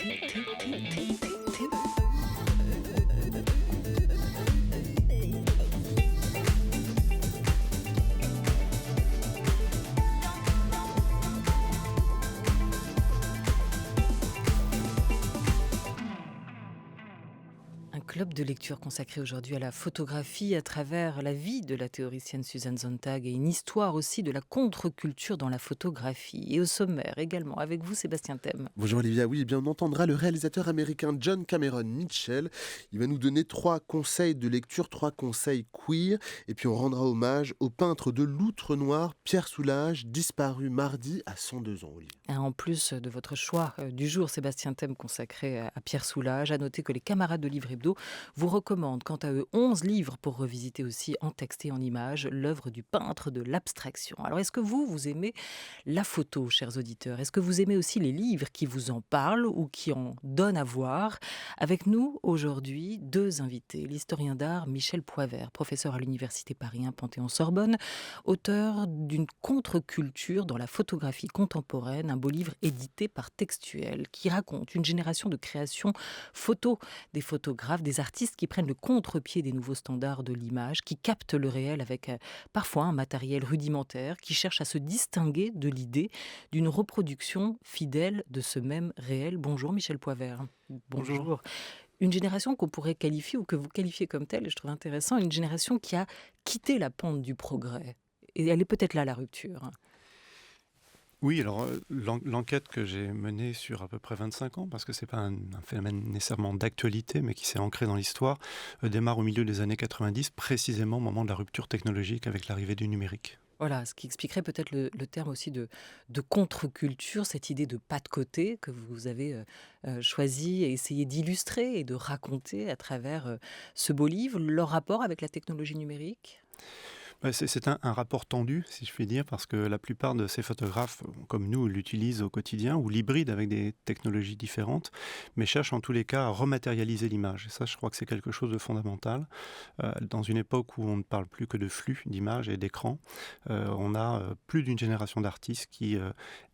Un club de lecture consacré aujourd'hui à la photographie à travers la vie de la théoricienne Susan Sontag et une histoire aussi de la contre-culture dans la photographie. Et au sommaire également, avec vous Sébastien Thème. Bonjour Olivia, oui, eh bien on entendra le réalisateur américain John Cameron Mitchell. Il va nous donner 3 conseils de lecture, 3 conseils queer. Et puis on rendra hommage au peintre de l'Outre Noir, Pierre Soulages, disparu mardi à 102 ans, Olivia. En plus de votre choix du jour, Sébastien Thème consacré à Pierre Soulages, à noter que les camarades de Livre Hebdo vous recommandent quant à eux 11 livres pour revisiter aussi en texte et en images l'œuvre du peintre de l'abstraction. Alors est-ce que vous aimez la photo, chers auditeurs? Est-ce que vous aimez aussi les livres qui vous en parlent ou qui en donnent à voir? Avec nous aujourd'hui, 2 invités. L'historien d'art Michel Poivert, professeur à l'université Paris 1 Panthéon-Sorbonne, auteur d'une contre-culture dans la photographie contemporaine, un beau livre édité par Textuel qui raconte une génération de créations photo des photographes, des artistes qui prennent le contre-pied des nouveaux standards de l'image, qui captent le réel avec parfois un matériel rudimentaire, qui cherchent à se distinguer de l'idée d'une reproduction fidèle de ce même réel. Bonjour Michel Poivert. Bonjour. Une génération qu'on pourrait qualifier ou que vous qualifiez comme telle, et je trouve intéressant, une génération qui a quitté la pente du progrès. Et elle est peut-être là la rupture. Oui, alors l'enquête que j'ai menée sur à peu près 25 ans, parce que c'est pas un phénomène nécessairement d'actualité, mais qui s'est ancré dans l'histoire, démarre au milieu des années 90, précisément au moment de la rupture technologique avec l'arrivée du numérique. Voilà, ce qui expliquerait peut-être le terme aussi de contre-culture, cette idée de pas de côté que vous avez choisi et essayé d'illustrer et de raconter à travers ce beau livre, leur rapport avec la technologie numérique. C'est un rapport tendu, si je puis dire, parce que la plupart de ces photographes, comme nous, l'utilisent au quotidien ou l'hybrident avec des technologies différentes, mais cherchent en tous les cas à rematérialiser l'image. Et ça, je crois que c'est quelque chose de fondamental. Dans une époque où on ne parle plus que de flux d'images et d'écrans, on a plus d'une génération d'artistes qui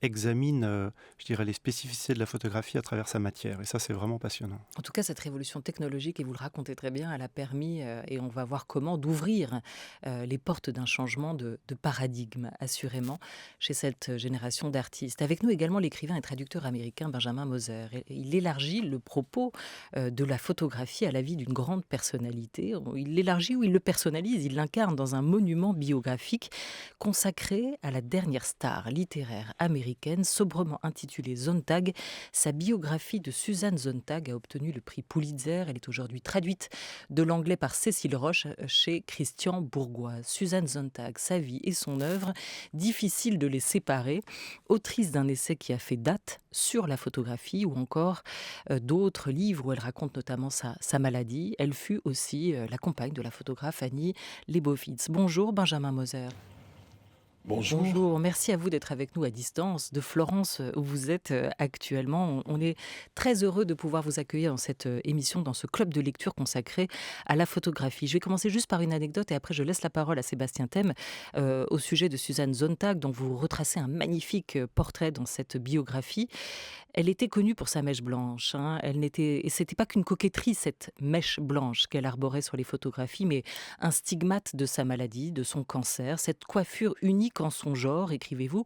examinent, je dirais, les spécificités de la photographie à travers sa matière. Et ça, c'est vraiment passionnant. En tout cas, cette révolution technologique, et vous le racontez très bien, elle a permis, et on va voir comment, d'ouvrir les portes d'un changement de paradigme, assurément, chez cette génération d'artistes. Avec nous également l'écrivain et traducteur américain Benjamin Moser. Il élargit le propos de la photographie à la vie d'une grande personnalité. Il l'élargit ou il le personnalise, il l'incarne dans un monument biographique consacré à la dernière star littéraire américaine, sobrement intitulée Sontag. Sa biographie de Susan Sontag a obtenu le prix Pulitzer. Elle est aujourd'hui traduite de l'anglais par Cécile Roche chez Christian Bourgois. Susan Sontag, sa vie et son œuvre, difficile de les séparer. Autrice d'un essai qui a fait date sur la photographie ou encore d'autres livres où elle raconte notamment sa maladie. Elle fut aussi la compagne de la photographe Annie Leibovitz. Bonjour Benjamin Moser. Bonjour. Bonjour, merci à vous d'être avec nous à distance de Florence où vous êtes actuellement. On est très heureux de pouvoir vous accueillir dans cette émission, dans ce club de lecture consacré à la photographie. Je vais commencer juste par une anecdote et après je laisse la parole à Sébastien Thème au sujet de Susan Sontag dont vous retracez un magnifique portrait dans cette biographie. Elle était connue pour sa mèche blanche. Et c'était pas qu'une coquetterie, cette mèche blanche qu'elle arborait sur les photographies, mais un stigmate de sa maladie, de son cancer. Cette coiffure unique en son genre, écrivez-vous,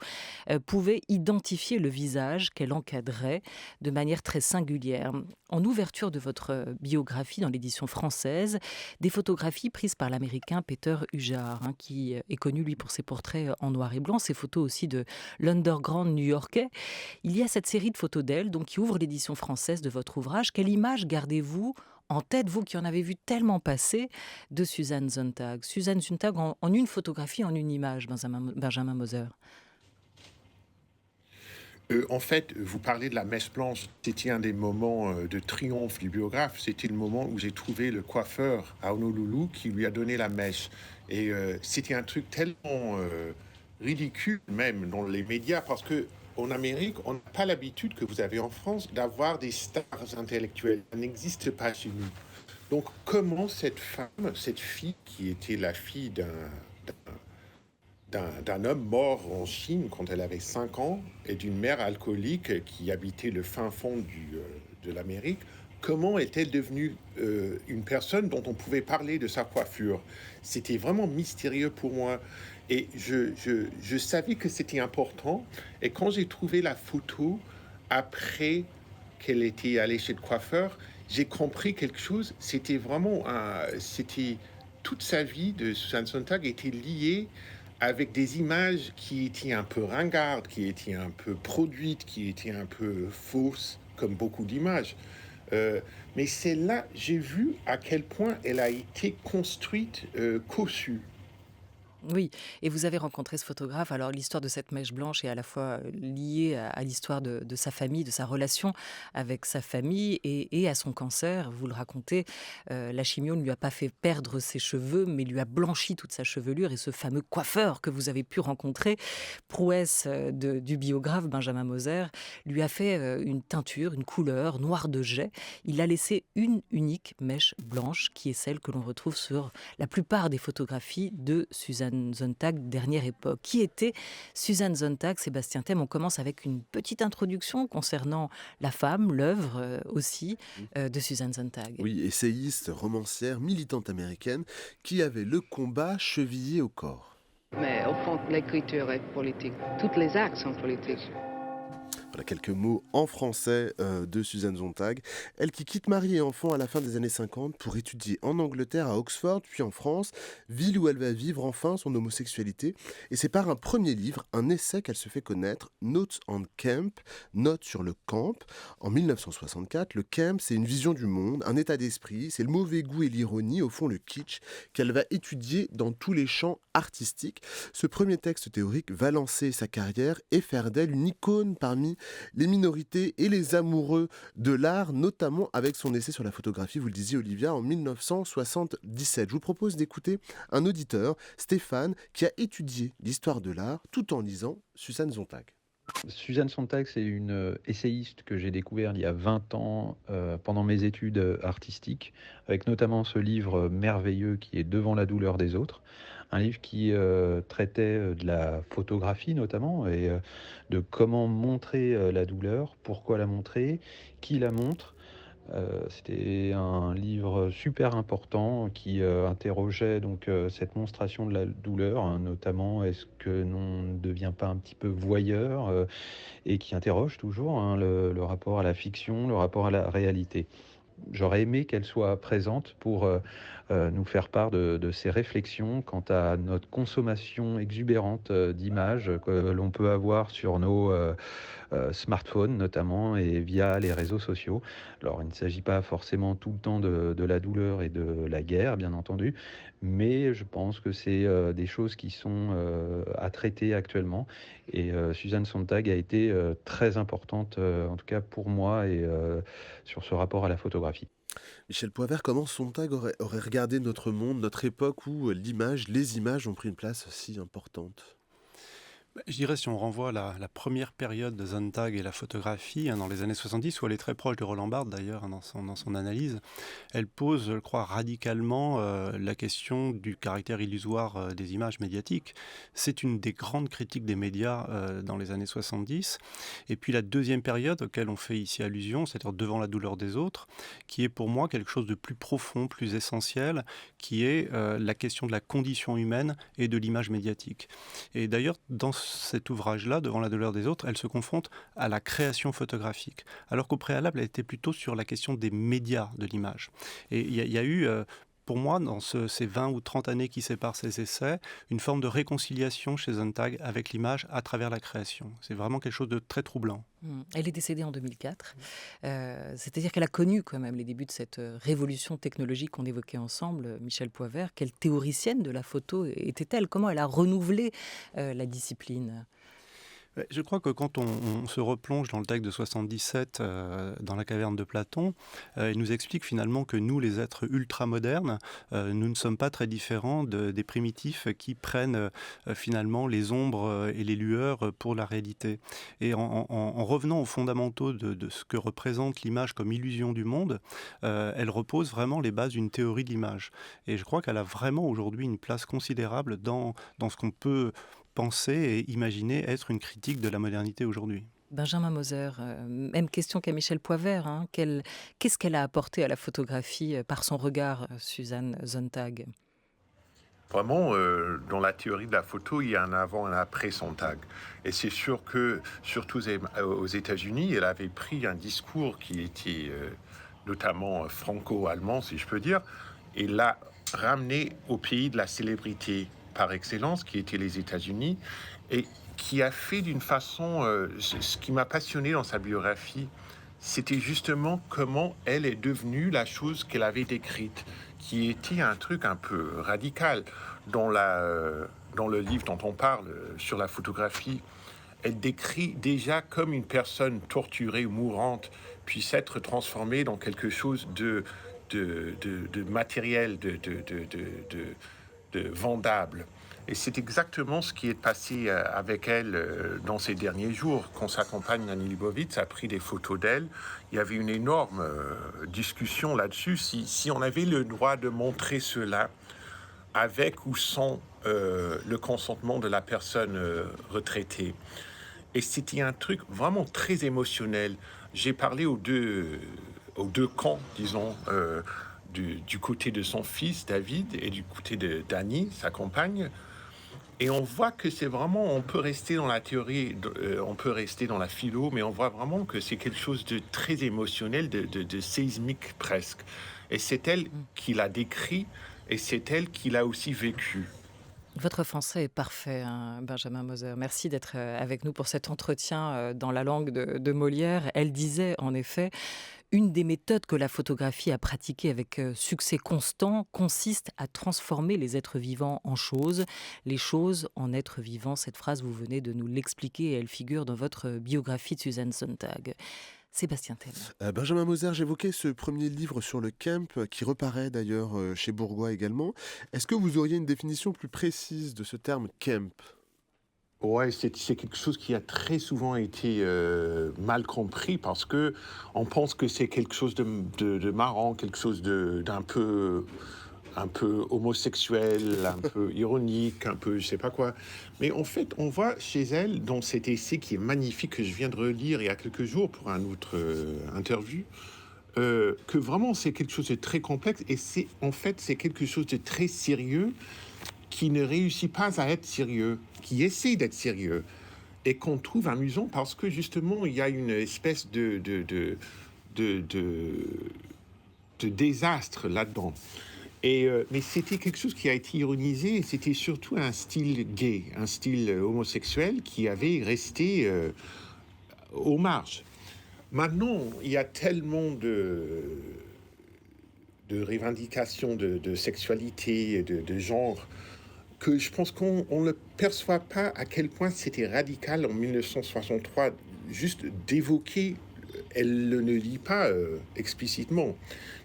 pouvait identifier le visage qu'elle encadrait de manière très singulière. En ouverture de votre biographie dans l'édition française, des photographies prises par l'américain Peter Hujar, qui est connu lui pour ses portraits en noir et blanc, ses photos aussi de l'underground new-yorkais. Il y a cette série de photos d'elle donc, qui ouvre l'édition française de votre ouvrage. Quelle image gardez-vous en tête, vous qui en avez vu tellement passer, de Susan Sontag? Susan Sontag en une photographie, en une image, Benjamin Moser. En fait, vous parlez de la mèche blanche. C'était un des moments de triomphe du biographe. C'était le moment où j'ai trouvé le coiffeur à Honolulu qui lui a donné la mèche. Et c'était un truc tellement ridicule, même dans les médias, parce que en Amérique, on n'a pas l'habitude que vous avez en France d'avoir des stars intellectuelles. Ça n'existe pas chez nous. Donc, comment cette femme, cette fille qui était la fille d'un homme mort en Chine quand elle avait 5 ans et d'une mère alcoolique qui habitait le fin fond de l'Amérique, comment est-elle devenue une personne dont on pouvait parler de sa coiffure? C'était vraiment mystérieux pour moi. Et je savais que c'était important. Et quand j'ai trouvé la photo, après qu'elle était allée chez le coiffeur, j'ai compris quelque chose. C'était toute sa vie de Susan Sontag était liée avec des images qui étaient un peu ringardes, qui étaient un peu produites, qui étaient un peu fausses, comme beaucoup d'images. Mais c'est là, j'ai vu à quel point elle a été construite, cossue. Oui, et vous avez rencontré ce photographe. Alors, l'histoire de cette mèche blanche est à la fois liée à l'histoire de sa famille, de sa relation avec sa famille et à son cancer. Vous le racontez, la chimio ne lui a pas fait perdre ses cheveux, mais lui a blanchi toute sa chevelure. Et ce fameux coiffeur que vous avez pu rencontrer, prouesse du biographe Benjamin Moser, lui a fait une teinture, une couleur noire de jet. Il a laissé une unique mèche blanche, qui est celle que l'on retrouve sur la plupart des photographies de Susan Sontag, dernière époque. Qui était Susan Sontag, Sébastien Thème? On commence avec une petite introduction concernant la femme, l'œuvre aussi de Susan Sontag. Oui, essayiste, romancière, militante américaine, qui avait le combat chevillé au corps. Mais au fond, l'écriture est politique. Toutes les actes sont politiques. Voilà quelques mots en français de Susan Sontag. Elle qui quitte mari et enfant à la fin des années 50 pour étudier en Angleterre, à Oxford, puis en France, ville où elle va vivre enfin son homosexualité. Et c'est par un premier livre, un essai qu'elle se fait connaître, Notes on Camp, Notes sur le camp. En 1964, le camp, c'est une vision du monde, un état d'esprit, c'est le mauvais goût et l'ironie, au fond le kitsch, qu'elle va étudier dans tous les champs artistiques. Ce premier texte théorique va lancer sa carrière et faire d'elle une icône parmi les minorités et les amoureux de l'art, notamment avec son essai sur la photographie, vous le disiez Olivia, en 1977. Je vous propose d'écouter un auditeur, Stéphane, qui a étudié l'histoire de l'art tout en lisant Susan Sontag. Susan Sontag, c'est une essayiste que j'ai découvert il y a 20 ans pendant mes études artistiques, avec notamment ce livre merveilleux qui est Devant la douleur des autres, un livre qui traitait de la photographie notamment et de comment montrer la douleur, pourquoi la montrer, qui la montre. C'était un livre super important qui interrogeait donc cette monstration de la douleur, hein, notamment est-ce que l'on ne devient pas un petit peu voyeur et qui interroge toujours hein, le rapport à la fiction, le rapport à la réalité. J'aurais aimé qu'elle soit présente pour nous faire part de ces réflexions quant à notre consommation exubérante d'images que l'on peut avoir sur nos smartphones notamment et via les réseaux sociaux. Alors il ne s'agit pas forcément tout le temps de la douleur et de la guerre, bien entendu, mais je pense que c'est des choses qui sont à traiter actuellement. Et Susan Sontag a été très importante, en tout cas pour moi, et sur ce rapport à la photographie. Michel Poivert, comment Sontag aurait regardé notre monde, notre époque où l'image, les images ont pris une place si importante? Je dirais, si on renvoie à la première période de Sontag et la photographie, hein, dans les années 70, où elle est très proche de Roland Barthes d'ailleurs, hein, dans son analyse, elle pose, je crois, radicalement la question du caractère illusoire des images médiatiques. C'est une des grandes critiques des médias dans les années 70. Et puis la deuxième période auquel on fait ici allusion, c'est-à-dire Devant la douleur des autres, qui est pour moi quelque chose de plus profond, plus essentiel, qui est la question de la condition humaine et de l'image médiatique. Et d'ailleurs, dans cet ouvrage-là, Devant la douleur des autres, elle se confronte à la création photographique, alors qu'au préalable, elle était plutôt sur la question des médias de l'image. Et il y a eu, pour moi, dans ces 20 ou 30 années qui séparent ces essais, une forme de réconciliation chez Sontag avec l'image à travers la création. C'est vraiment quelque chose de très troublant. Elle est décédée en 2004, c'est-à-dire qu'elle a connu quand même les débuts de cette révolution technologique qu'on évoquait ensemble, Michel Poivert. Quelle théoricienne de la photo était-elle? Comment elle a renouvelé la discipline? Je crois que quand on se replonge dans le texte de 77, dans la caverne de Platon, il nous explique finalement que nous, les êtres ultramodernes, nous ne sommes pas très différents des primitifs qui prennent finalement les ombres et les lueurs pour la réalité. Et en revenant aux fondamentaux de ce que représente l'image comme illusion du monde, elle repose vraiment les bases d'une théorie de l'image. Et je crois qu'elle a vraiment aujourd'hui une place considérable dans ce qu'on peut penser et imaginer être une critique de la modernité aujourd'hui. Benjamin Moser, même question qu'à Michel Poivert, hein. Qu'est-ce qu'elle a apporté à la photographie par son regard, Suzanne Sontag? Vraiment, dans la théorie de la photo, il y a un avant et un après Sontag. Et c'est sûr que, surtout aux États-Unis, elle avait pris un discours qui était notamment franco-allemand, si je peux dire, et l'a ramené au pays de la célébrité par excellence, qui était les États-Unis, et qui a fait d'une façon, ce qui m'a passionné dans sa biographie, c'était justement comment elle est devenue la chose qu'elle avait décrite, qui était un truc un peu radical. Dans le livre dont on parle, sur la photographie, elle décrit déjà comme une personne torturée ou mourante puisse être transformée dans quelque chose de matériel, de vendable. Et c'est exactement ce qui est passé avec elle dans ces derniers jours. Quand sa compagne Nanny Leibovitz a pris des photos d'elle, il y avait une énorme discussion là-dessus, si on avait le droit de montrer cela avec ou sans le consentement de la personne retraitée. Et c'était un truc vraiment très émotionnel. J'ai parlé aux deux camps, disons, du côté de son fils David et du côté de Dani, sa compagne. Et on voit que c'est vraiment, on peut rester dans la théorie, on peut rester dans la philo, mais on voit vraiment que c'est quelque chose de très émotionnel, de séismique presque. Et c'est elle qui l'a décrit, et c'est elle qui l'a aussi vécu. Votre français est parfait, hein, Benjamin Moser. Merci d'être avec nous pour cet entretien dans la langue de Molière. Elle disait en effet: une des méthodes que la photographie a pratiquées avec succès constant consiste à transformer les êtres vivants en choses, les choses en êtres vivants. Cette phrase, vous venez de nous l'expliquer et elle figure dans votre biographie de Suzanne Sontag. Sébastien Thème. Benjamin Moser, j'évoquais ce premier livre sur le camp, qui reparaît d'ailleurs chez Bourgois également. Est-ce que vous auriez une définition plus précise de ce terme camp? Ouais, c'est quelque chose qui a très souvent été mal compris parce que on pense que c'est quelque chose de marrant, quelque chose un peu homosexuel, un peu ironique, un peu je sais pas quoi. Mais en fait, on voit chez elle, dans cet essai qui est magnifique, que je viens de relire il y a quelques jours pour un autre interview, que vraiment c'est quelque chose de très complexe et c'est quelque chose de très sérieux qui ne réussit pas à être sérieux, qui essaie d'être sérieux et qu'on trouve amusant parce que justement il y a une espèce de, de désastre là-dedans. Mais c'était quelque chose qui a été ironisé, et c'était surtout un style gay, un style homosexuel qui avait resté aux marges. Maintenant, il y a tellement de revendications de sexualité, de genre, que je pense qu'on ne perçoit pas à quel point c'était radical en 1963, juste d'évoquer, elle ne le dit pas explicitement,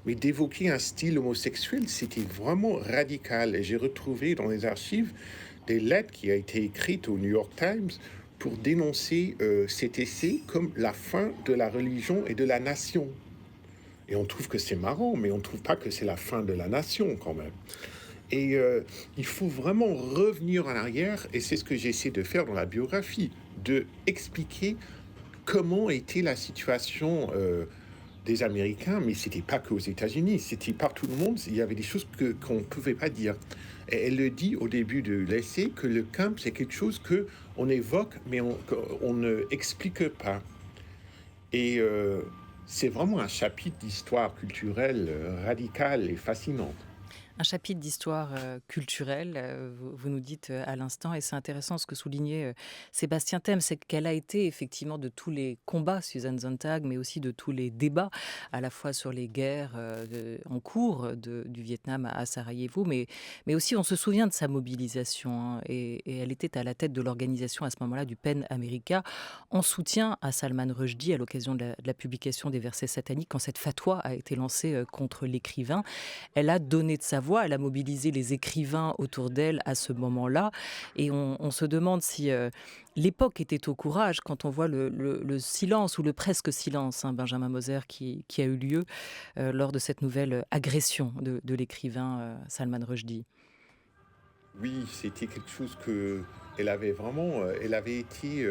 mais d'évoquer un style homosexuel, c'était vraiment radical. Et j'ai retrouvé dans les archives des lettres qui ont été écrites au New York Times pour dénoncer cet essai comme la fin de la religion et de la nation. Et on trouve que c'est marrant, mais on ne trouve pas que c'est la fin de la nation quand même. Et il faut vraiment revenir en arrière, et c'est ce que j'essaie de faire dans la biographie, de expliquer comment était la situation des Américains, mais c'était pas qu'aux États-Unis, c'était partout le monde, il y avait des choses qu'on ne pouvait pas dire. Et elle le dit au début de l'essai, que le camp, c'est quelque chose qu'on évoque, mais on ne explique pas. Et c'est vraiment un chapitre d'histoire culturelle radicale et fascinante. Un chapitre d'histoire culturelle, vous nous dites à l'instant, et c'est intéressant ce que soulignait Sébastien Thème, c'est qu'elle a été effectivement de tous les combats, Suzanne Sontag, mais aussi de tous les débats, à la fois sur les guerres en cours du Vietnam à Sarajevo, mais aussi on se souvient de sa mobilisation, hein, et elle était à la tête de l'organisation à ce moment-là du PEN America, en soutien à Salman Rushdie à l'occasion de la publication des versets sataniques, quand cette fatwa a été lancée contre l'écrivain. Elle a donné de sa voix, elle a mobilisé les écrivains autour d'elle à ce moment-là. Et on se demande si l'époque était au courage quand on voit le silence ou le presque silence, hein, Benjamin Moser, qui a eu lieu lors de cette nouvelle agression de l'écrivain Salman Rushdie. Oui, c'était quelque chose que elle avait vraiment, elle avait été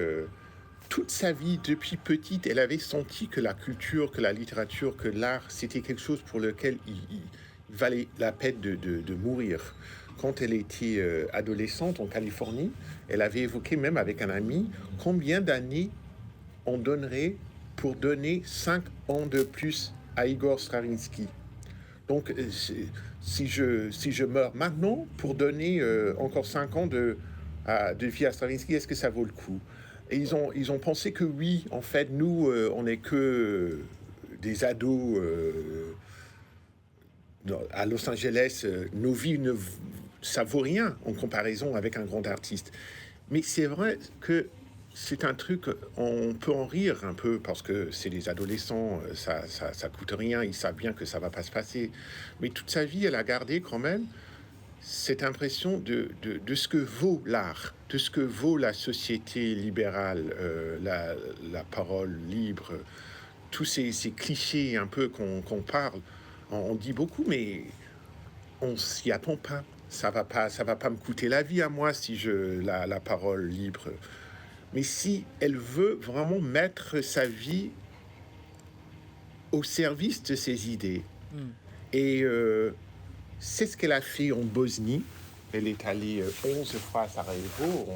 toute sa vie, depuis petite, elle avait senti que la culture, que la littérature, que l'art, c'était quelque chose pour lequel il valait la peine de mourir. Quand elle était adolescente en Californie, elle avait évoqué même avec un ami combien d'années on donnerait pour donner 5 ans de plus à Igor Stravinsky. Donc, si je meurs maintenant pour donner encore 5 ans de vie à Stravinsky, est-ce que ça vaut le coup? Et ils ont pensé que oui, en fait, nous, on n'est que des ados à Los Angeles. Nos vies, ça vaut rien en comparaison avec un grand artiste. Mais c'est vrai que c'est un truc, on peut en rire un peu parce que c'est des adolescents, ça coûte rien, ils savent bien que ça va pas se passer. Mais toute sa vie, elle a gardé quand même cette impression de ce que vaut l'art, de ce que vaut la société libérale, la parole libre, tous ces clichés un peu qu'on parle. On dit beaucoup, mais on s'y attend pas. Ça va pas me coûter la vie à moi si la parole libre. Mais si elle veut vraiment mettre sa vie au service de ses idées, et c'est ce qu'elle a fait en Bosnie. Elle est allée 11 fois à Sarajevo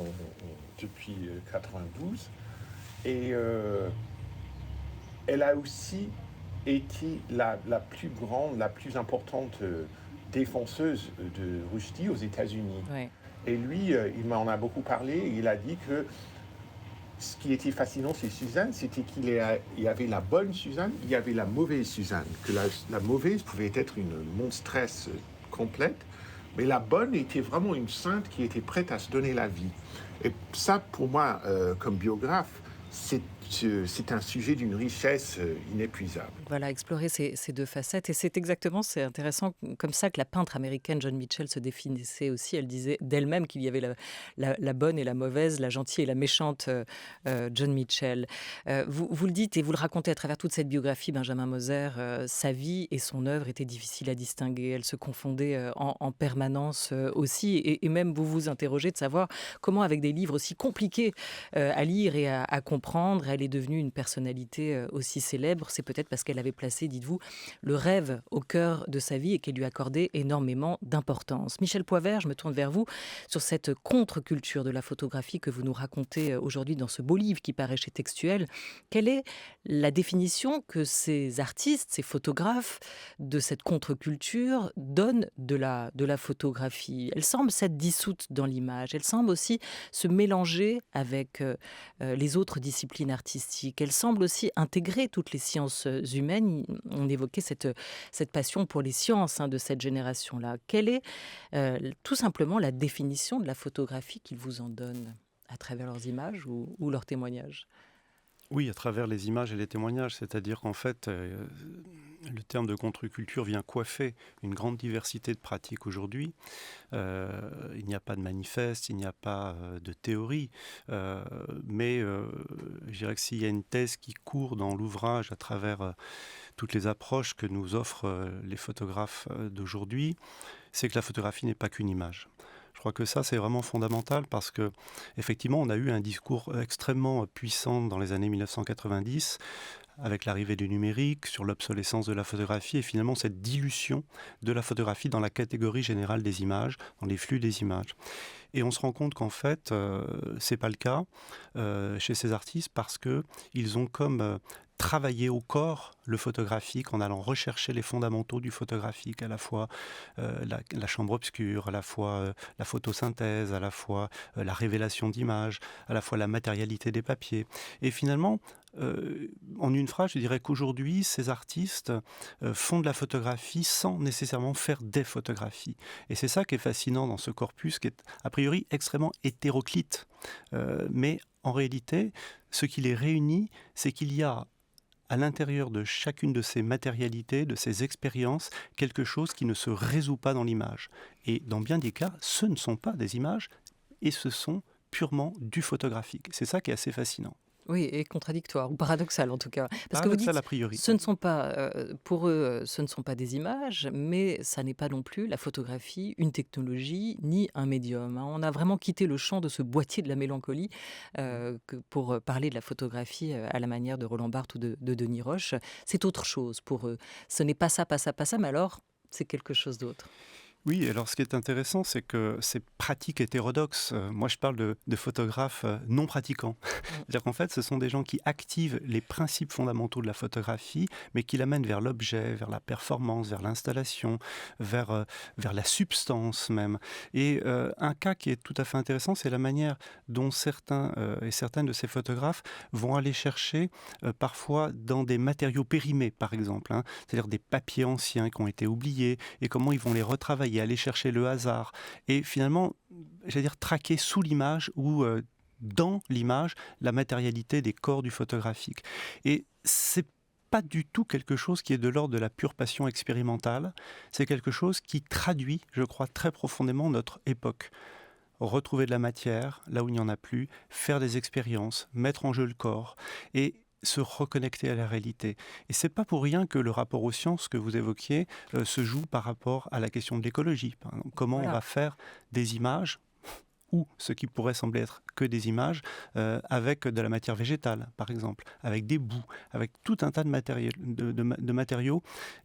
depuis 92. Et elle a aussi été la plus grande, la plus importante défenseuse de Rushdie aux États-Unis. Ouais. Et lui, il m'en a beaucoup parlé. Il a dit que ce qui était fascinant chez Suzanne, c'était qu'il y avait la bonne Suzanne, il y avait la mauvaise Suzanne. Que la mauvaise pouvait être une monstresse complète, mais la bonne était vraiment une sainte qui était prête à se donner la vie. Et ça, pour moi, comme biographe, c'est un sujet d'une richesse inépuisable. Voilà, explorer ces deux facettes. Et c'est exactement, c'est intéressant, comme ça que la peintre américaine Joan Mitchell se définissait aussi. Elle disait d'elle-même qu'il y avait la bonne et la mauvaise, la gentille et la méchante Joan Mitchell. Vous le dites et vous le racontez à travers toute cette biographie, Benjamin Moser, sa vie et son œuvre étaient difficiles à distinguer. Elles se confondaient en permanence aussi. Et même vous vous interrogez de savoir comment, avec des livres aussi compliqués à lire et à comprendre, elle est devenue une personnalité aussi célèbre. C'est peut-être parce qu'elle avait placé, dites-vous, le rêve au cœur de sa vie et qu'elle lui accordait énormément d'importance. Michel Poivert, je me tourne vers vous sur cette contre-culture de la photographie que vous nous racontez aujourd'hui dans ce beau livre qui paraît chez Textuel. Quelle est la définition que ces artistes, ces photographes de cette contre-culture donnent de la photographie? Elle semble s'être dissoute dans l'image. Elle semble aussi se mélanger avec les autres disciplines artistiques. Elle semble aussi intégrer toutes les sciences humaines. On évoquait cette passion pour les sciences de cette génération-là. Quelle est tout simplement la définition de la photographie qu'ils vous en donnent à travers leurs images ou leurs témoignages? Oui, à travers les images et les témoignages, c'est-à-dire qu'en fait, le terme de contre-culture vient coiffer une grande diversité de pratiques aujourd'hui. Il n'y a pas de manifeste, il n'y a pas de théorie, mais je dirais que s'il y a une thèse qui court dans l'ouvrage à travers toutes les approches que nous offrent les photographes d'aujourd'hui, c'est que la photographie n'est pas qu'une image. Je crois que ça, c'est vraiment fondamental parce que, effectivement, on a eu un discours extrêmement puissant dans les années 1990 avec l'arrivée du numérique, sur l'obsolescence de la photographie et finalement cette dilution de la photographie dans la catégorie générale des images, dans les flux des images. Et on se rend compte qu'en fait, c'est pas le cas chez ces artistes parce qu'ils ont comme travailler au corps le photographique en allant rechercher les fondamentaux du photographique, à la fois la chambre obscure, à la fois la photosynthèse, à la fois la révélation d'images, à la fois la matérialité des papiers. Et finalement, en une phrase, je dirais qu'aujourd'hui, ces artistes font de la photographie sans nécessairement faire des photographies. Et c'est ça qui est fascinant dans ce corpus, qui est a priori extrêmement hétéroclite. Mais en réalité, ce qui les réunit, c'est qu'il y a à l'intérieur de chacune de ces matérialités, de ces expériences, quelque chose qui ne se résout pas dans l'image. Et dans bien des cas, ce ne sont pas des images, et ce sont purement du photographique. C'est ça qui est assez fascinant. Oui, et contradictoire, ou paradoxal en tout cas. Parce que vous Paradoxal dites, a priori. ce ne sont pas, pour eux, ce ne sont pas des images, mais ça n'est pas non plus la photographie, une technologie, ni un médium, hein. On a vraiment quitté le champ de ce boîtier de la mélancolie pour parler de la photographie à la manière de Roland Barthes ou de Denis Roche. C'est autre chose pour eux. Ce n'est pas ça, pas ça, pas ça, mais alors, c'est quelque chose d'autre. Oui, alors ce qui est intéressant, c'est que ces pratiques hétérodoxes, moi je parle de photographes non pratiquants. C'est-à-dire qu'en fait, ce sont des gens qui activent les principes fondamentaux de la photographie, mais qui l'amènent vers l'objet, vers la performance, vers l'installation, vers la substance même. Et un cas qui est tout à fait intéressant, c'est la manière dont certains et certaines de ces photographes vont aller chercher parfois dans des matériaux périmés, par exemple, hein, c'est-à-dire des papiers anciens qui ont été oubliés, et comment ils vont les retravailler, aller chercher le hasard, et finalement, j'allais dire, traquer sous l'image ou dans l'image la matérialité des corps du photographique. Et c'est pas du tout quelque chose qui est de l'ordre de la pure passion expérimentale, c'est quelque chose qui traduit, je crois, très profondément notre époque. Retrouver de la matière là où il n'y en a plus, faire des expériences, mettre en jeu le corps, et se reconnecter à la réalité. Et c'est pas pour rien que le rapport aux sciences que vous évoquiez se joue par rapport à la question de l'écologie. Par exemple, comment on Voilà. va faire des images ou ce qui pourrait sembler être que des images avec de la matière végétale, par exemple, avec des bouts, avec tout un tas de matériaux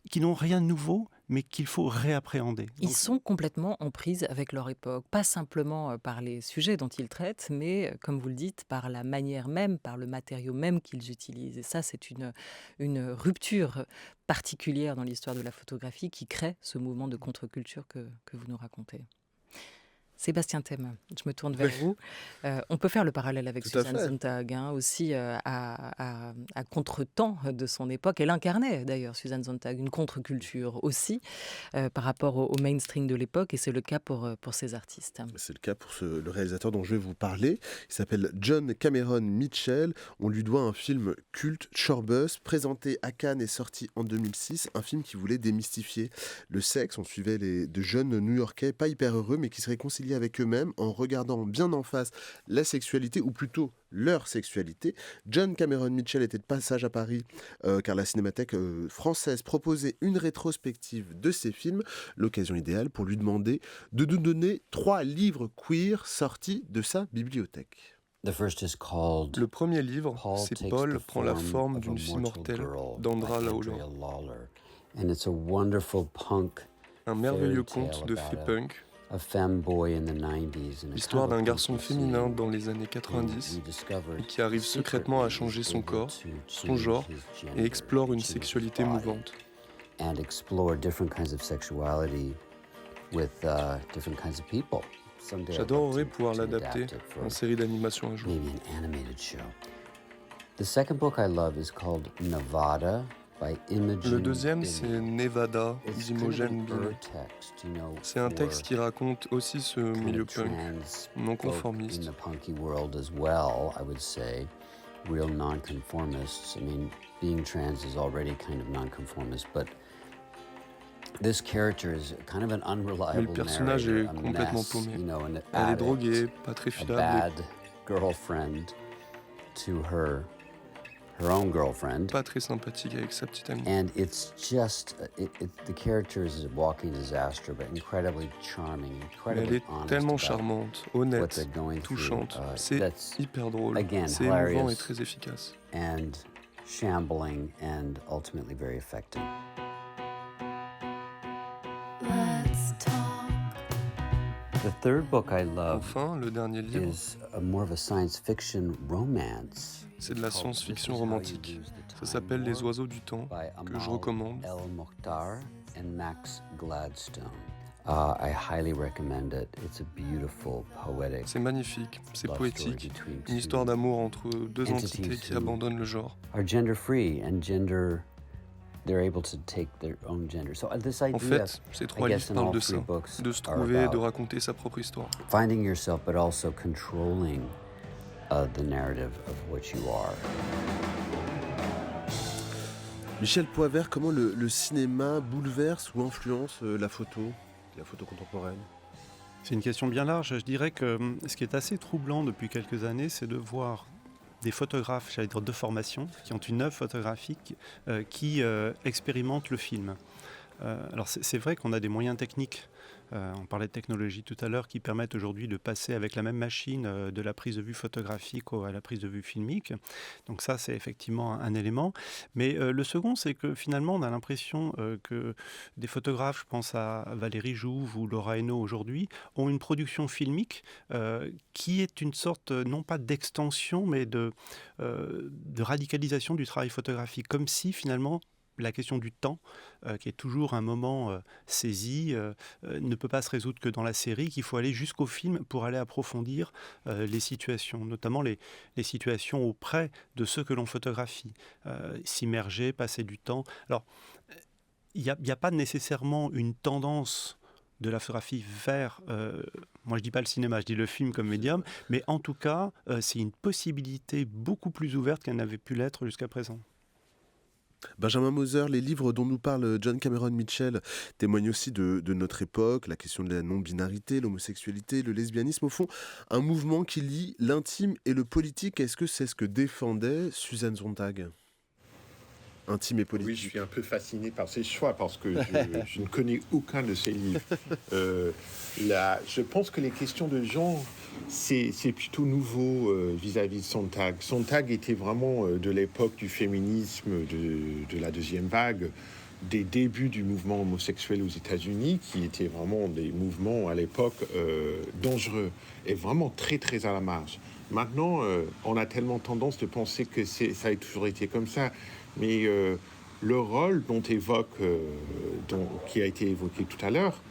qui n'ont rien de nouveau, mais qu'il faut réappréhender. Ils Donc, sont complètement en prise avec leur époque, pas simplement par les sujets dont ils traitent, mais, comme vous le dites, par la manière même, par le matériau même qu'ils utilisent. Et ça, c'est une rupture particulière dans l'histoire de la photographie qui crée ce mouvement de contre-culture que vous nous racontez. Sébastien Thème, je me tourne vers Oui, vous. On peut faire le parallèle avec tout à Suzanne fait. Sontag, hein, aussi à contre-temps de son époque. Elle incarnait d'ailleurs, Suzanne Sontag, une contre-culture aussi par rapport au mainstream de l'époque, et c'est le cas pour ces artistes. C'est le cas pour le réalisateur dont je vais vous parler. Il s'appelle John Cameron Mitchell. On lui doit un film culte, Shorebus, présenté à Cannes et sorti en 2006. Un film qui voulait démystifier le sexe. On suivait de jeunes New-Yorkais, pas hyper heureux, mais qui se réconciliaient avec eux-mêmes en regardant bien en face la sexualité, ou plutôt leur sexualité. John Cameron Mitchell était de passage à Paris, car la Cinémathèque française proposait une rétrospective de ses films, l'occasion idéale pour lui demander de nous donner 3 livres queer sortis de sa bibliothèque. Le premier livre, c'est Paul prend la forme d'une fille mortelle d'Andra Lawler. Un merveilleux conte de fée punk, l'histoire d'un garçon féminin dans les années 90 et qui arrive secrètement à changer son corps, son genre, et explore une sexualité mouvante. J'adorerais pouvoir l'adapter en série d'animation un jour. Le deuxième, c'est Nevada d'Imogen Bini. C'est un texte qui raconte aussi ce milieu punk, non conformiste. Real nonconformists. I mean, being trans is already kind of nonconformist, but this character is kind of an Mais le unreliable personnage est narrator, a complètement mess, paumé. you know, an Elle est addict, droguée, pas très a fiable. bad girlfriend to her own girlfriend. Pas très sympathique avec sa petite amie. And it's just, the character is a walking disaster, but incredibly charming, Mais elle incredibly est honest tellement about charmante, what honnête, they're going through. touchante. C'est That's hyper drôle, again, c'est émouvant et hilarious. très efficace. and shambling and ultimately very effective. The third book I love Enfin, le dernier livre, is more of a science fiction romance. c'est de la science-fiction romantique. Ça s'appelle Les oiseaux du temps, que je recommande. El Mokhtar and Max Gladstone. I highly recommend it. It's a beautiful, poetic C'est magnifique, c'est love poétique. story between Une histoire two d'amour entre deux entities entités qui who abandonnent le genre. are gender free and they're able to take their own gender. So this idea, En fait, ces trois I livres guess in parlent all de three ça, books de se are trouver et de about raconter sa propre histoire. finding yourself, but also controlling the narrative of what you are. Michel Poivert, comment le cinéma bouleverse ou influence la photo contemporaine? c'est une question bien large. Je dirais que ce qui est assez troublant depuis quelques années, c'est de voir des photographes, j'allais dire de formation, qui ont une œuvre photographique qui expérimentent le film. Alors c'est vrai qu'on a des moyens techniques, on parlait de technologie tout à l'heure, qui permettent aujourd'hui de passer avec la même machine de la prise de vue photographique à la prise de vue filmique. Donc ça, c'est effectivement un élément. Mais le second, c'est que finalement, on a l'impression que des photographes, je pense à Valérie Jouve ou Laura Hainaut aujourd'hui, ont une production filmique qui est une sorte, non pas d'extension, mais de radicalisation du travail photographique, comme si finalement la question du temps, qui est toujours un moment saisi, ne peut pas se résoudre que dans la série, qu'il faut aller jusqu'au film pour aller approfondir les situations, notamment les situations auprès de ceux que l'on photographie, s'immerger, passer du temps. Alors, il n'y a pas nécessairement une tendance de la photographie vers, moi je dis pas le cinéma, je dis le film comme médium, mais en tout cas, c'est une possibilité beaucoup plus ouverte qu'elle n'avait pu l'être jusqu'à présent. Benjamin Moser, les livres dont nous parle John Cameron Mitchell témoignent aussi de notre époque, la question de la non-binarité, l'homosexualité, le lesbianisme, au fond, un mouvement qui lie l'intime et le politique. Est-ce que c'est ce que défendait Susan Sontag ? Intime et politique. Oui, je suis un peu fasciné par ses choix parce que je ne connais aucun de ses livres. Je pense que les questions de genre, c'est plutôt nouveau vis-à-vis de Sontag. Sontag était vraiment de l'époque du féminisme, de la deuxième vague, des débuts du mouvement homosexuel aux États-Unis, qui étaient vraiment des mouvements à l'époque dangereux et vraiment très très à la marge. Maintenant, on a tellement tendance de penser que ça a toujours été comme ça. Mais le rôle qui a été évoqué tout à l'heure,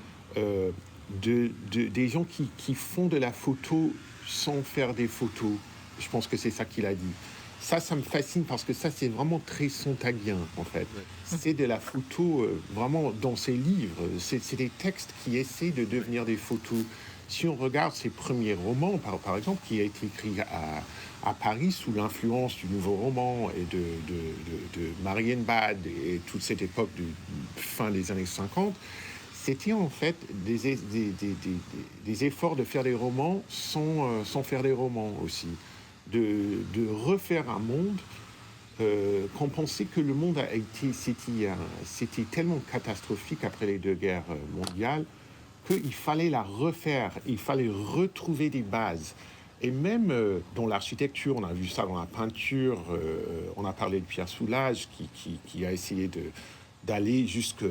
des gens qui font de la photo sans faire des photos, je pense que c'est ça qu'il a dit. Ça me fascine parce que ça, c'est vraiment très sontagien, en fait. Ouais. C'est de la photo vraiment dans ses livres. C'est des textes qui essaient de devenir des photos. Si on regarde ses premiers romans, par exemple, qui a été écrit à Paris sous l'influence du nouveau roman et de Marianne Bad et toute cette époque de fin des années 50, c'était en fait des efforts de faire des romans sans faire des romans aussi, de refaire un monde qu'on pensait que le monde c'était tellement catastrophique après les 2 guerres mondiales qu'il fallait la refaire, il fallait retrouver des bases. Et même dans l'architecture, on a vu ça dans la peinture, on a parlé de Pierre Soulages qui a essayé d'aller jusqu'à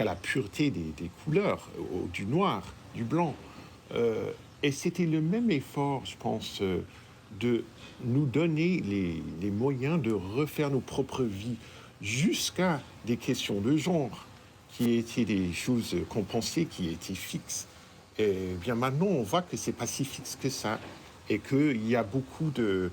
la pureté des couleurs, du noir, du blanc. Et c'était le même effort, je pense, de nous donner les moyens de refaire nos propres vies jusqu'à des questions de genre, qui étaient des choses qu'on pensait qui étaient fixes. Et bien maintenant, on voit que c'est pas si fixe que ça et qu'il y a beaucoup de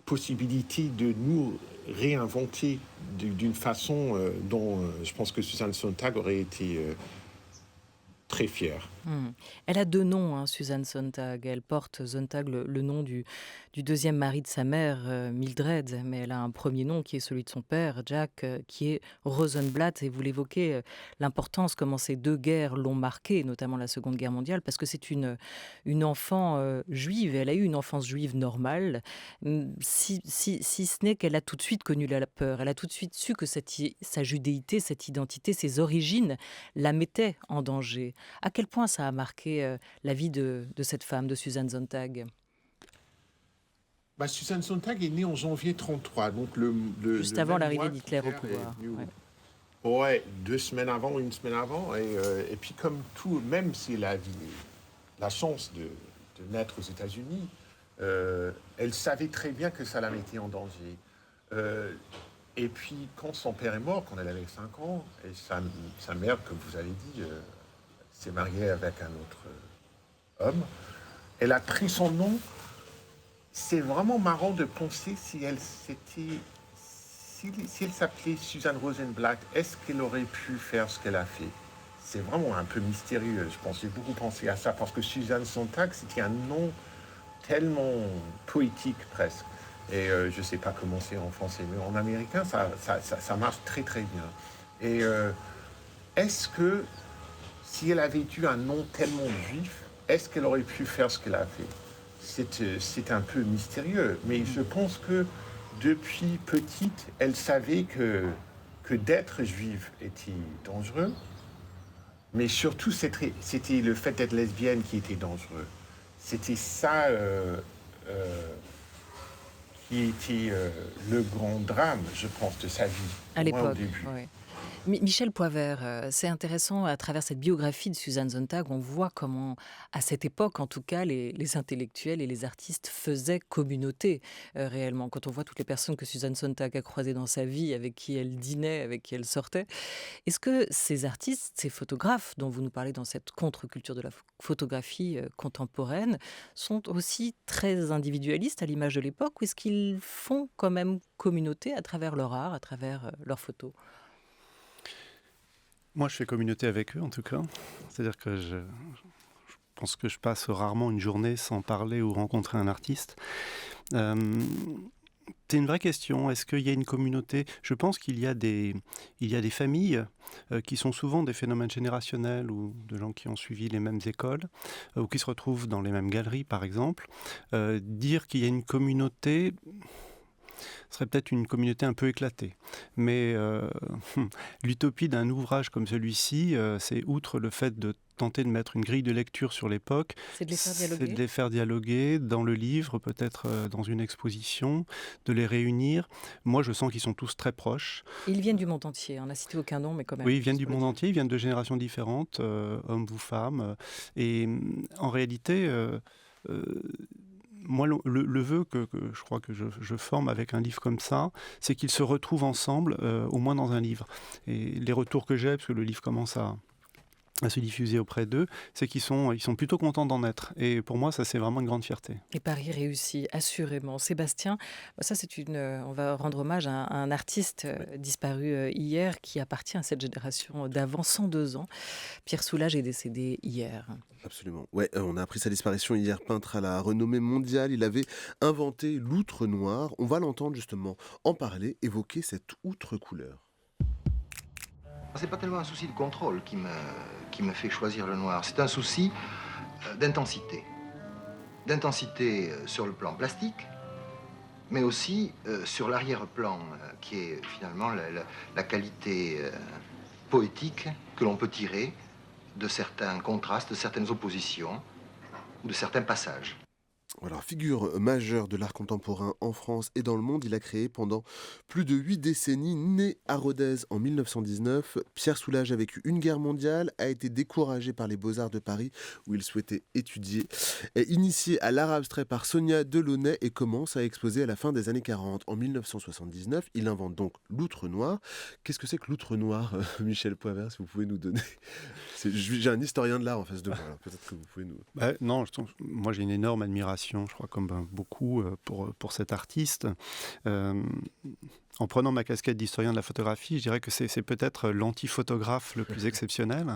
possibilités de nous réinventer d'une façon dont je pense que Susan Sontag aurait été très fière. Elle a 2 noms, hein, Susan Sontag. Elle porte Sontag le nom du deuxième mari de sa mère, Mildred, mais elle a un premier nom qui est celui de son père, Jack, qui est Rosenblatt. Et vous l'évoquez, l'importance, comment ces 2 guerres l'ont marquée, notamment la Seconde Guerre mondiale, parce que c'est une enfant juive. Elle a eu une enfance juive normale, si ce n'est qu'elle a tout de suite connu la peur. Elle a tout de suite su que sa judéité, cette identité, ses origines la mettaient en danger. À quel point ça a marqué la vie de cette femme, de Susan Sontag? Susan Sontag est née en janvier 1933, donc juste avant l'arrivée d'Hitler au pouvoir. Ouais, 2 semaines avant, 1 semaine avant. Et puis comme tout, même si elle a eu la chance de naître aux États-Unis, elle savait très bien que ça la mettait en danger. Et puis quand son père est mort, quand elle avait 5 ans, et sa mère, comme vous avez dit, s'est mariée avec un autre homme, elle a pris son nom. C'est vraiment marrant de penser si elle s'appelait Susan Rosenblatt, est-ce qu'elle aurait pu faire ce qu'elle a fait? C'est vraiment un peu mystérieux. Je pense, j'ai beaucoup pensé à ça parce que Susan Sontag, c'était un nom tellement poétique presque. Et je ne sais pas comment c'est en français, mais en américain, ça marche très très bien. Et est-ce que si elle avait eu un nom tellement juif, est-ce qu'elle aurait pu faire ce qu'elle a fait? c'est un peu mystérieux. Mais je pense que depuis petite, elle savait que d'être juive était dangereux. Mais surtout, c'était le fait d'être lesbienne qui était dangereux. C'était ça qui était le grand drame, je pense, de sa vie, À au moins au l'époque, début. ouais. Michel Poivert, c'est intéressant, à travers cette biographie de Suzanne Sontag, on voit comment, à cette époque en tout cas, les intellectuels et les artistes faisaient communauté réellement. Quand on voit toutes les personnes que Suzanne Sontag a croisées dans sa vie, avec qui elle dînait, avec qui elle sortait, est-ce que ces artistes, ces photographes dont vous nous parlez dans cette contre-culture de la photographie contemporaine, sont aussi très individualistes à l'image de l'époque, ou est-ce qu'ils font quand même communauté à travers leur art, à travers leurs photos? Moi, je fais communauté avec eux, en tout cas. C'est-à-dire que je pense que je passe rarement une journée sans parler ou rencontrer un artiste. Euh, c'est une vraie question. Est-ce qu'il y a une communauté? Je pense qu'il y a des familles qui sont souvent des phénomènes générationnels ou de gens qui ont suivi les mêmes écoles ou qui se retrouvent dans les mêmes galeries, par exemple. Dire qu'il y a une communauté serait peut-être une communauté un peu éclatée. Mais l'utopie d'un ouvrage comme celui-ci, c'est outre le fait de tenter de mettre une grille de lecture sur l'époque, C'est de les faire dialoguer. c'est de les faire dialoguer dans le livre, peut-être dans une exposition, de les réunir. Moi, je sens qu'ils sont tous très proches. Ils viennent du monde entier, on n'a cité aucun nom, mais quand même. Oui, ils viennent juste du pour le monde dire. entier, ils viennent de générations différentes, hommes ou femmes. Et en réalité, moi, le vœu que je crois que je forme avec un livre comme ça, c'est qu'ils se retrouvent ensemble, au moins dans un livre. Et les retours que j'ai, parce que le livre commence à se diffuser auprès d'eux, c'est qu'ils sont plutôt contents d'en être. Et pour moi, ça, c'est vraiment une grande fierté. Et Paris réussit, assurément. Sébastien, ça on va rendre hommage à un artiste disparu hier qui appartient à cette génération d'avant, 102 ans. Pierre Soulages est décédé hier. Absolument. Ouais, on a appris sa disparition hier, peintre à la renommée mondiale. Il avait inventé l'outre noir. On va l'entendre justement en parler, évoquer cette outre couleur. C'est pas tellement un souci de contrôle qui me fait choisir le noir, c'est un souci d'intensité. D'intensité sur le plan plastique, mais aussi sur l'arrière-plan, qui est finalement la qualité poétique que l'on peut tirer de certains contrastes, de certaines oppositions, de certains passages. Alors, figure majeure de l'art contemporain en France et dans le monde, il a créé pendant plus de 8 décennies, né à Rodez en 1919. Pierre Soulages a vécu une guerre mondiale, a été découragé par les Beaux-Arts de Paris où il souhaitait étudier, est initié à l'art abstrait par Sonia Delaunay et commence à exposer à la fin des années 40. En 1979, il invente donc l'outre noir. Qu'est-ce que c'est que l'outre noir, Michel Poivert, si vous pouvez nous donner? J'ai un historien de l'art en face de moi, alors peut-être que vous pouvez nous... Non, moi j'ai une énorme admiration, je crois, comme beaucoup, pour cet artiste. En prenant ma casquette d'historien de la photographie, je dirais que c'est peut-être l'anti-photographe le plus exceptionnel,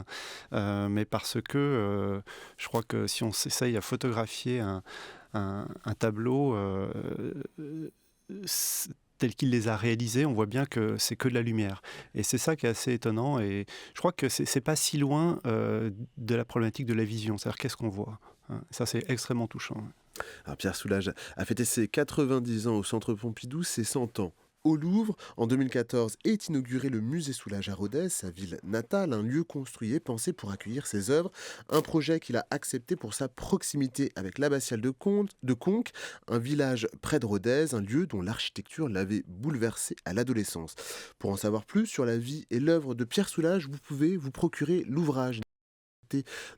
mais parce que je crois que si on s'essaye à photographier un tableau tel qu'il les a réalisés, on voit bien que c'est que de la lumière. Et c'est ça qui est assez étonnant. Et je crois que c'est pas si loin de la problématique de la vision. C'est-à-dire qu'est-ce qu'on voit. Ça, c'est extrêmement touchant. Alors Pierre Soulages a fêté ses 90 ans au Centre Pompidou, ses 100 ans au Louvre. En 2014 est inauguré le musée Soulages à Rodez, sa ville natale, un lieu construit et pensé pour accueillir ses œuvres. Un projet qu'il a accepté pour sa proximité avec l'abbatiale de Conques, un village près de Rodez, un lieu dont l'architecture l'avait bouleversé à l'adolescence. Pour en savoir plus sur la vie et l'œuvre de Pierre Soulages, vous pouvez vous procurer l'ouvrage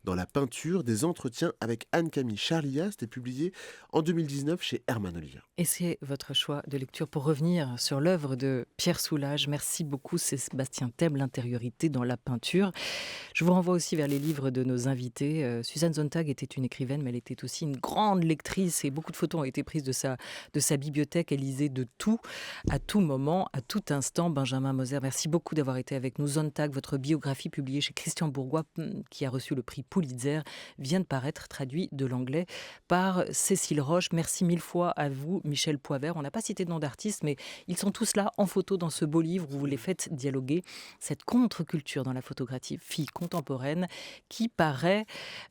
dans la peinture, des entretiens avec Anne-Camille Charliat, c'était publié en 2019 chez Hermann Oliver. Et c'est votre choix de lecture pour revenir sur l'œuvre de Pierre Soulages. Merci beaucoup Sébastien Thème, l'intériorité dans la peinture. Je vous renvoie aussi vers les livres de nos invités. Suzanne Sontag était une écrivaine, mais elle était aussi une grande lectrice et beaucoup de photos ont été prises de sa bibliothèque. Elle lisait de tout, à tout moment, à tout instant. Benjamin Moser, merci beaucoup d'avoir été avec nous. Sontag, votre biographie publiée chez Christian Bourgois, qui a reçu reçu le prix Pulitzer, vient de paraître, traduit de l'anglais par Cécile Roche. Merci mille fois à vous, Michel Poivert. On n'a pas cité de nom d'artiste, mais ils sont tous là en photo dans ce beau livre où vous les faites dialoguer. Cette contre-culture dans la photographie contemporaine qui paraît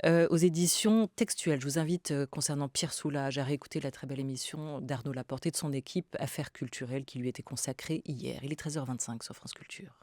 aux éditions textuelles. Je vous invite, concernant Pierre Soulages, à réécouter la très belle émission d'Arnaud Laporte et de son équipe Affaires culturelles qui lui était consacrée hier. Il est 13h25 sur France Culture.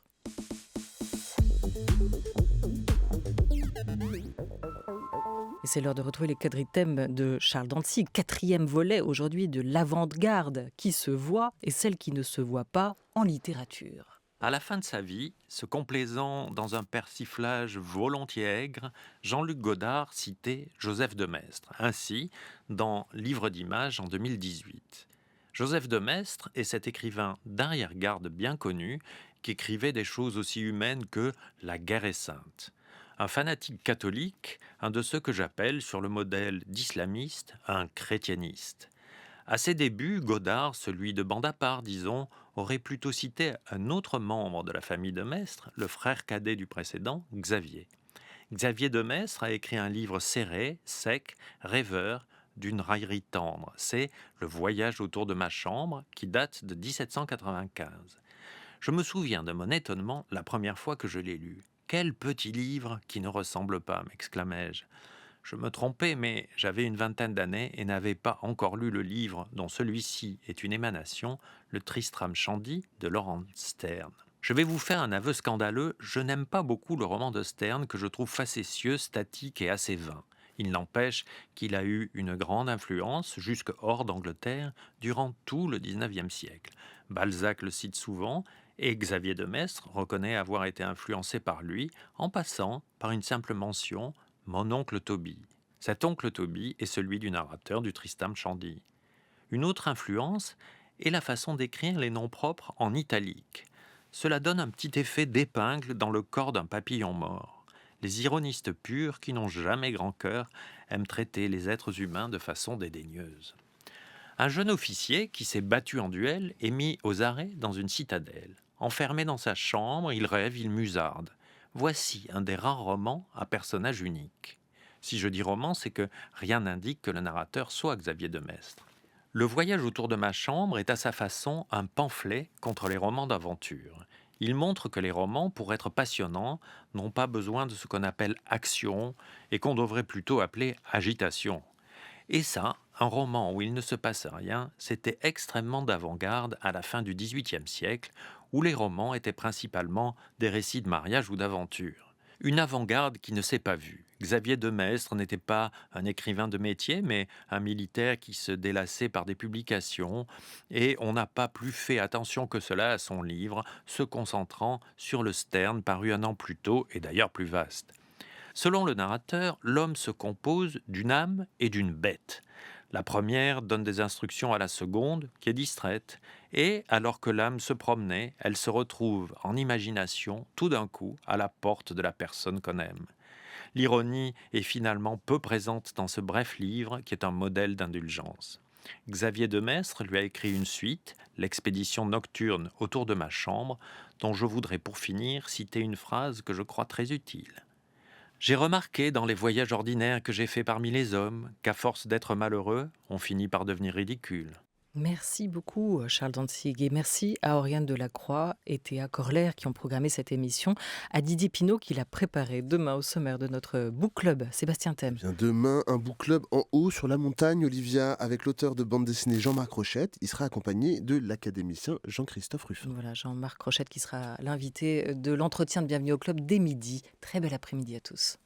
Et c'est l'heure de retrouver les quadrithèmes de Charles Dantzig, 4e volet aujourd'hui de l'avant-garde qui se voit et celle qui ne se voit pas en littérature. À la fin de sa vie, se complaisant dans un persiflage volontiers aigre, Jean-Luc Godard citait Joseph de Maistre. Ainsi, dans Livre d'images en 2018. Joseph de Maistre est cet écrivain d'arrière-garde bien connu qui écrivait des choses aussi humaines que « La guerre est sainte ». Un fanatique catholique, un de ceux que j'appelle, sur le modèle d'islamiste, un chrétieniste. À ses débuts, Godard, celui de bande à part, disons, aurait plutôt cité un autre membre de la famille de Maistre, le frère cadet du précédent, Xavier. Xavier de Maistre a écrit un livre serré, sec, rêveur, d'une raillerie tendre. C'est « Le voyage autour de ma chambre » qui date de 1795. Je me souviens de mon étonnement la première fois que je l'ai lu. « Quel petit livre qui ne ressemble pas !» m'exclamai-je. Je me trompais, mais j'avais une vingtaine d'années et n'avais pas encore lu le livre dont celui-ci est une émanation, le Tristram Shandy de Laurence Sterne. Je vais vous faire un aveu scandaleux, je n'aime pas beaucoup le roman de Sterne que je trouve facétieux, statique et assez vain. Il n'empêche qu'il a eu une grande influence, jusque hors d'Angleterre, durant tout le XIXe siècle. Balzac le cite souvent, et Xavier de Maistre reconnaît avoir été influencé par lui, en passant par une simple mention « Mon oncle Toby ». Cet oncle Toby est celui du narrateur du Tristram Shandy. Une autre influence est la façon d'écrire les noms propres en italique. Cela donne un petit effet d'épingle dans le corps d'un papillon mort. Les ironistes purs, qui n'ont jamais grand cœur, aiment traiter les êtres humains de façon dédaigneuse. Un jeune officier qui s'est battu en duel est mis aux arrêts dans une citadelle. Enfermé dans sa chambre, il rêve, il musarde. Voici un des rares romans à personnage unique. Si je dis roman, c'est que rien n'indique que le narrateur soit Xavier de Maistre. Le voyage autour de ma chambre est à sa façon un pamphlet contre les romans d'aventure. Il montre que les romans, pour être passionnants, n'ont pas besoin de ce qu'on appelle action et qu'on devrait plutôt appeler agitation. Et ça, un roman où il ne se passe rien, c'était extrêmement d'avant-garde à la fin du XVIIIe siècle, où les romans étaient principalement des récits de mariage ou d'aventure. Une avant-garde qui ne s'est pas vue. Xavier de Maistre n'était pas un écrivain de métier, mais un militaire qui se délassait par des publications, et on n'a pas plus fait attention que cela à son livre, se concentrant sur le Sterne paru un an plus tôt et d'ailleurs plus vaste. Selon le narrateur, l'homme se compose d'une âme et d'une bête. La première donne des instructions à la seconde, qui est distraite, et alors que l'âme se promenait, elle se retrouve en imagination, tout d'un coup, à la porte de la personne qu'on aime. L'ironie est finalement peu présente dans ce bref livre, qui est un modèle d'indulgence. Xavier de Maistre lui a écrit une suite, L'expédition nocturne autour de ma chambre, dont je voudrais pour finir citer une phrase que je crois très utile. J'ai remarqué dans les voyages ordinaires que j'ai faits parmi les hommes qu'à force d'être malheureux, on finit par devenir ridicule. Merci beaucoup Charles Dantzig et merci à Oriane Delacroix et Théa Corlaire qui ont programmé cette émission, à Didier Pinault qui l'a préparée. Demain au sommaire de notre book club, Sébastien Thème. Bien, demain, un book club en haut sur la montagne, Olivia, avec l'auteur de bande dessinée Jean-Marc Rochette. Il sera accompagné de l'académicien Jean-Christophe Ruffin. Voilà, Jean-Marc Rochette qui sera l'invité de l'entretien de Bienvenue au club dès midi. Très bel après-midi à tous.